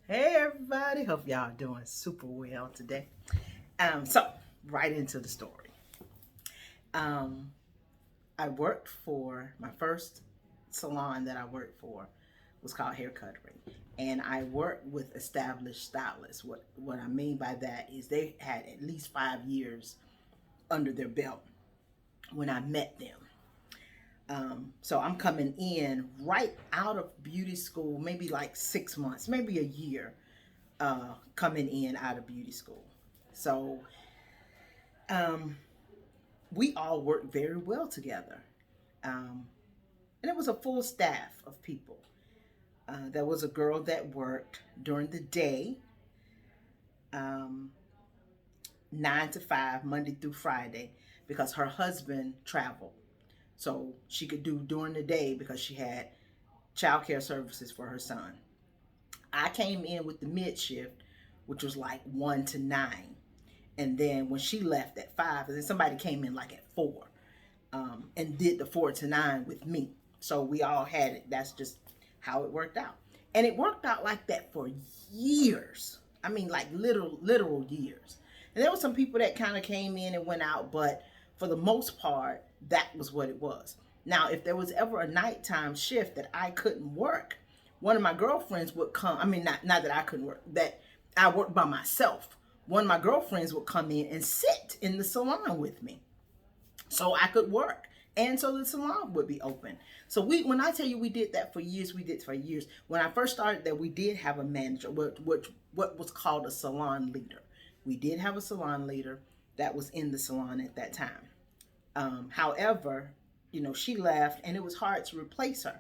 Hey everybody, hope y'all doing super well today. So right into the story. Um, I worked for my first salon that I worked for was called Hair Cuttery, and I worked with established stylists. What I mean by that is they had at least 5 years under their belt when I met them. So I'm coming in right out of beauty school, maybe like 6 months, maybe a year, coming in out of beauty school. So um, we all worked very well together. Um, and it was a full staff of people. There was a girl that worked during the day, um, 9 to 5, Monday through Friday, because her husband traveled. So she could do during the day because she had childcare services for her son. I came in with the mid shift, which was like 1 to 9. And then when she left at 5, and then somebody came in like at 4, and did the 4 to 9 with me. So we all had it. That's just how it worked out. And it worked out like that for years. I mean, like literal years. And there were some people that kind of came in and went out, but for the most part, that was what it was. Now, if there was ever a nighttime shift that I couldn't work, one of my girlfriends would come. I mean, not that I couldn't work, that I worked by myself. One of my girlfriends would come in and sit in the salon with me so I could work. And so the salon would be open. So when I tell you we did that for years, we did for years. When I first started that, we did have a manager, what was called a salon leader. We did have a salon leader that was in the salon at that time. However, she left and it was hard to replace her.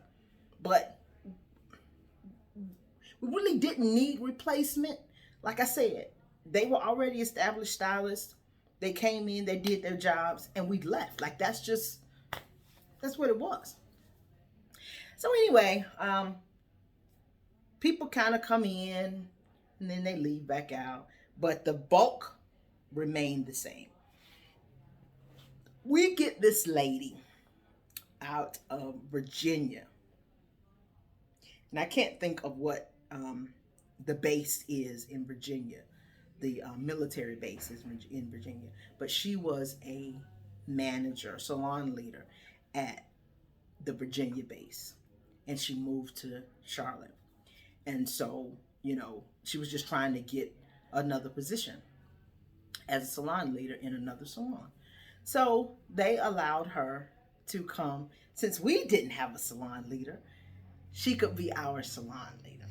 But we really didn't need replacement. Like I said, they were already established stylists. They came in, they did their jobs, and we left. Like that's what it was. So anyway, people kind of come in and then they leave back out, but the bulk remained the same. We get this lady out of Virginia, and I can't think of what the base is in Virginia. The military base is in Virginia, but she was a manager, salon leader at the Virginia base, and she moved to Charlotte. And so, she was just trying to get another position as a salon leader in another salon. So they allowed her to come. Since we didn't have a salon leader, she could be our salon leader.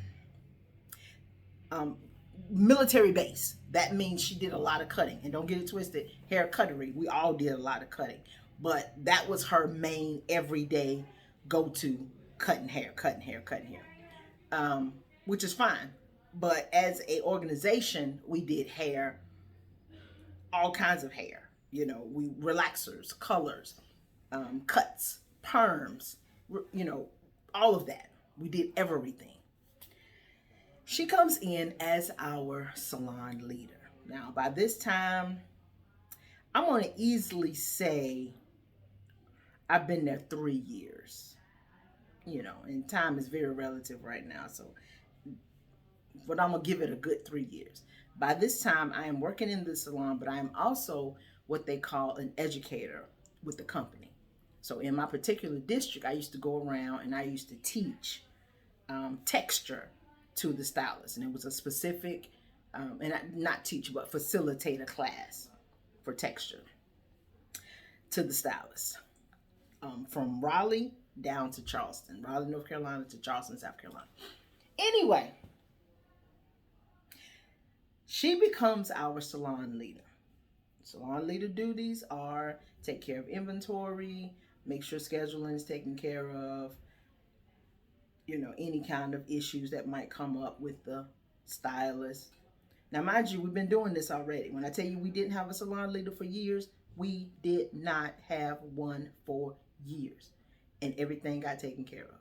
Um, Military base. That means she did a lot of cutting. And don't get it twisted, hair cuttery. We all did a lot of cutting. But that was her main everyday go to, cutting hair, cutting hair, cutting hair. Which is fine. But as a organization, we did hair, all kinds of hair. We relaxers, colors, cuts, perms, you know, all of that. We did everything. She comes in as our salon leader. Now, by this time, I'm going to easily say I've been there 3 years. And time is very relative right now. So, but I'm going to give it a good 3 years. By this time, I am working in the salon, but I am also what they call an educator with the company. So, in my particular district, I used to go around and I used to teach texture to the stylist, and it was a specific, and not teach, but facilitate a class for texture to the stylist, from Raleigh down to Charleston, Raleigh, North Carolina to Charleston, South Carolina. Anyway, she becomes our salon leader. Salon leader duties are take care of inventory, make sure scheduling is taken care of, any kind of issues that might come up with the stylist. Now, mind you, we've been doing this already. When I tell you we didn't have a salon leader for years, we did not have one for years. And everything got taken care of.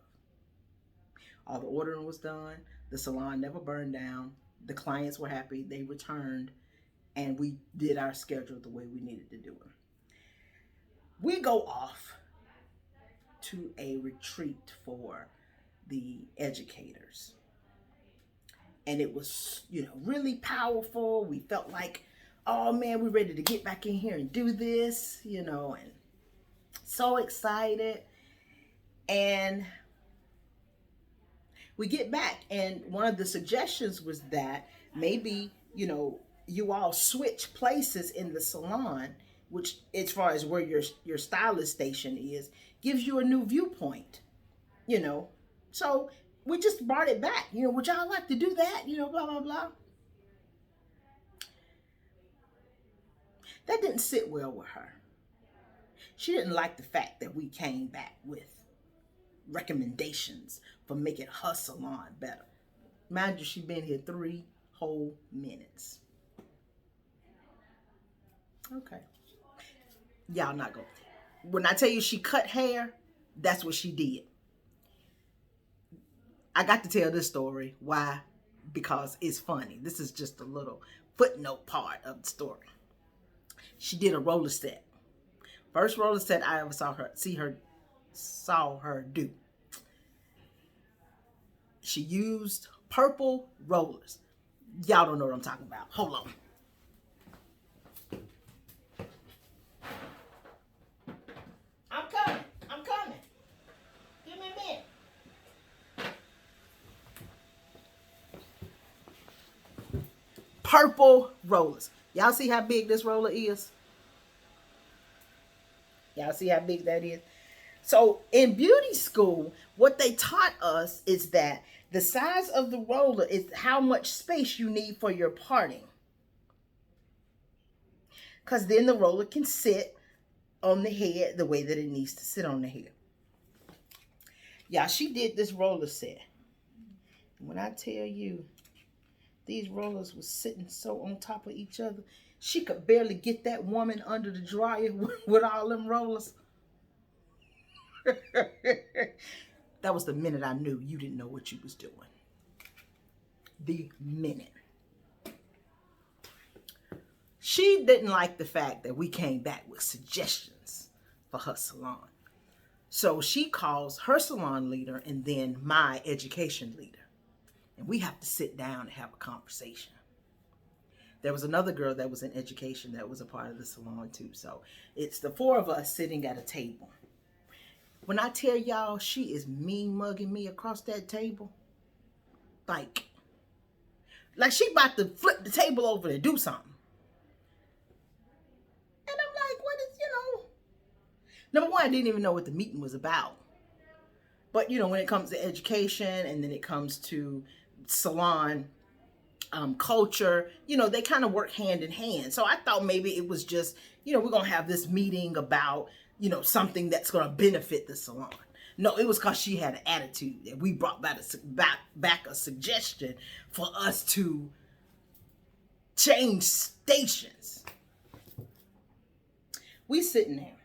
All the ordering was done. The salon never burned down. The clients were happy. They returned. And we did our schedule the way we needed to do it. We go off to a retreat for the educators. and it was, really powerful. We felt like, oh man, we're ready to get back in here and do this, and so excited. And we get back, and one of the suggestions was that maybe, you all switch places in the salon, which, as far as where your stylist station is, gives you a new viewpoint, you know. So we just brought it back. Would y'all like to do that? Blah, blah, blah. That didn't sit well with her. She didn't like the fact that we came back with recommendations for making her salon better. Mind you, she'd been here 3 whole minutes. Okay. Y'all not going. When I tell you she cut hair, that's what she did. I got to tell this story. Why? Because it's funny. This is just a little footnote part of the story. She did a roller set. First roller set I ever saw her do. She used purple rollers. Y'all don't know what I'm talking about. Hold on. I'm coming. Give me a minute. Purple rollers. Y'all see how big this roller is? Y'all see how big that is? So in beauty school, what they taught us is that the size of the roller is how much space you need for your parting. Because then the roller can sit on the head the way that it needs to sit on the head. Yeah, she did this roller set. When I tell you, these rollers were sitting so on top of each other, she could barely get that woman under the dryer with all them rollers. That was the minute I knew you didn't know what you was doing. The minute. She didn't like the fact that we came back with suggestions for her salon. So she calls her salon leader and then my education leader. And we have to sit down and have a conversation. There was another girl that was in education that was a part of the salon too. So it's the 4 of us sitting at a table. When I tell y'all she is mean mugging me across that table, like she about to flip the table over and do something. And I'm like, what is, number one, I didn't even know what the meeting was about. But, when it comes to education and then it comes to salon culture, they kind of work hand in hand. So I thought maybe it was just, we're going to have this meeting about, something that's going to benefit the salon. No, it was because she had an attitude that we brought back a suggestion for us to change stations. We sitting there.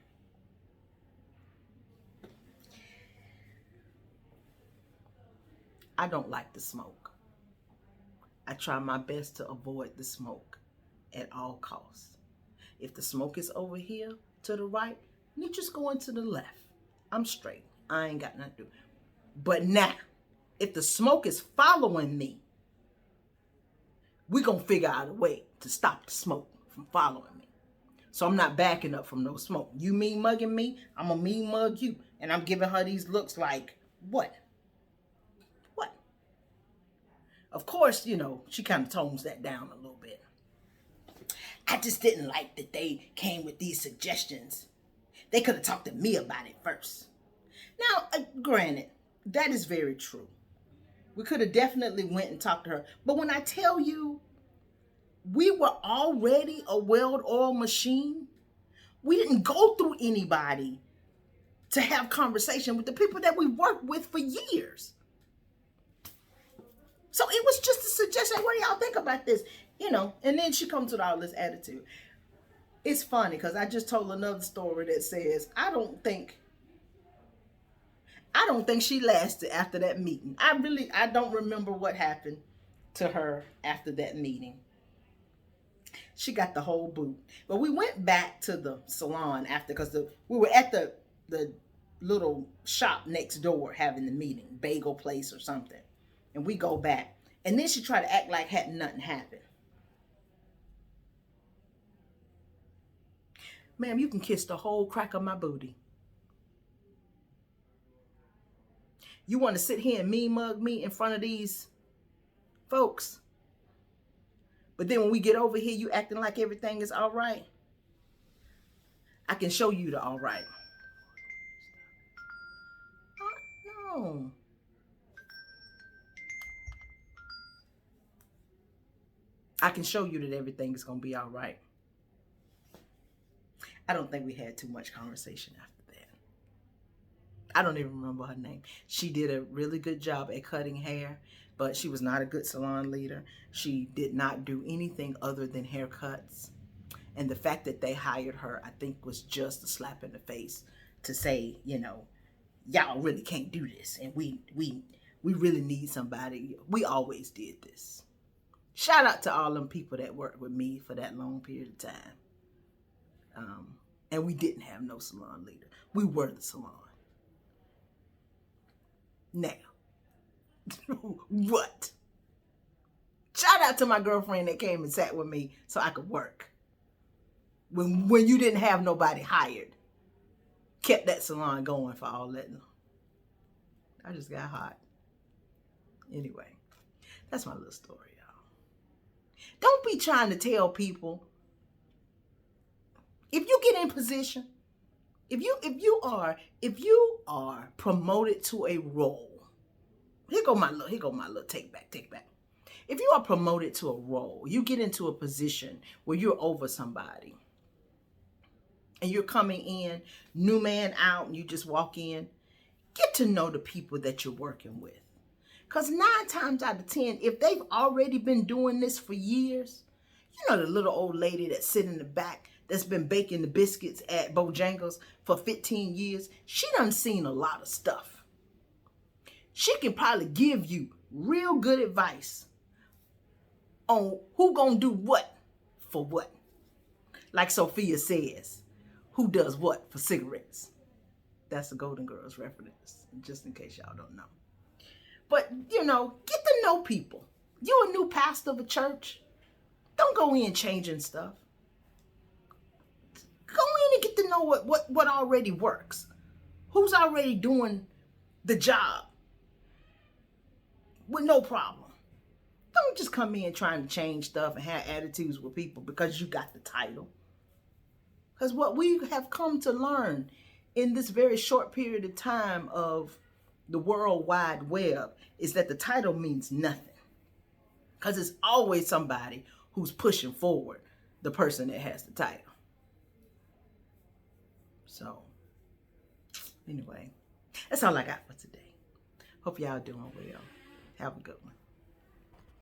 I don't like the smoke. I try my best to avoid the smoke at all costs. If the smoke is over here to the right, you just going to the left. I'm straight. I ain't got nothing to do. But now, if the smoke is following me, we're going to figure out a way to stop the smoke from following me. So I'm not backing up from no smoke. You mean mugging me, I'm going to mean mug you. And I'm giving her these looks like, what? What? Of course, she kind of tones that down a little bit. I just didn't like that they came with these suggestions. They could have talked to me about it first. Now, granted, that is very true. We could have definitely went and talked to her. But when I tell you, we were already a well-oiled machine. We didn't go through anybody to have conversation with the people that we worked with for years. So it was just a suggestion. What do y'all think about this? And then she comes with all this attitude. It's funny because I just told another story that says, I don't think she lasted after that meeting. I don't remember what happened to her after that meeting. She got the whole boot. But we went back to the salon after, because we were at the little shop next door having the meeting, bagel place or something. And we go back. And then she tried to act like hadn't nothing happened. Ma'am, you can kiss the whole crack of my booty. You want to sit here and mean mug me in front of these folks? But then when we get over here, you acting like everything is all right. I can show you the all right. No. I can show you that everything is going to be all right. I don't think we had too much conversation after that. I don't even remember her name. She did a really good job at cutting hair, but she was not a good salon leader. She did not do anything other than haircuts. And the fact that they hired her, I think, was just a slap in the face to say, you know, y'all really can't do this. And we really need somebody. We always did this. Shout out to all them people that worked with me for that long period of time. And we didn't have no salon leader. We were the salon. Now, what? Shout out to my girlfriend that came and sat with me so I could work. When you didn't have nobody hired. Kept that salon going for all that. I just got hot. Anyway, that's my little story, y'all. Don't be trying to tell people, if you get in position, if you are promoted to a role, here go my little take back. If you are promoted to a role, you get into a position where you're over somebody, and you're coming in, new man out, and you just walk in, get to know the people that you're working with. Because 9 times out of 10, if they've already been doing this for years, you know the little old lady that's sitting in the back that's been baking the biscuits at Bojangles for 15 years, she done seen a lot of stuff. She can probably give you real good advice on who gonna do what for what. Like Sophia says, who does what for cigarettes? That's the Golden Girls reference, just in case y'all don't know. But, you know, get to know people. You a new pastor of a church. Don't go in changing stuff. Go in and get to know what already works. Who's already doing the job with no problem. Don't just come in trying to change stuff and have attitudes with people because you got the title. Because what we have come to learn in this very short period of time of the World Wide Web is that the title means nothing. Because it's always somebody who's pushing forward the person that has the title. So, anyway, that's all I got for today. Hope y'all doing well. Have a good one.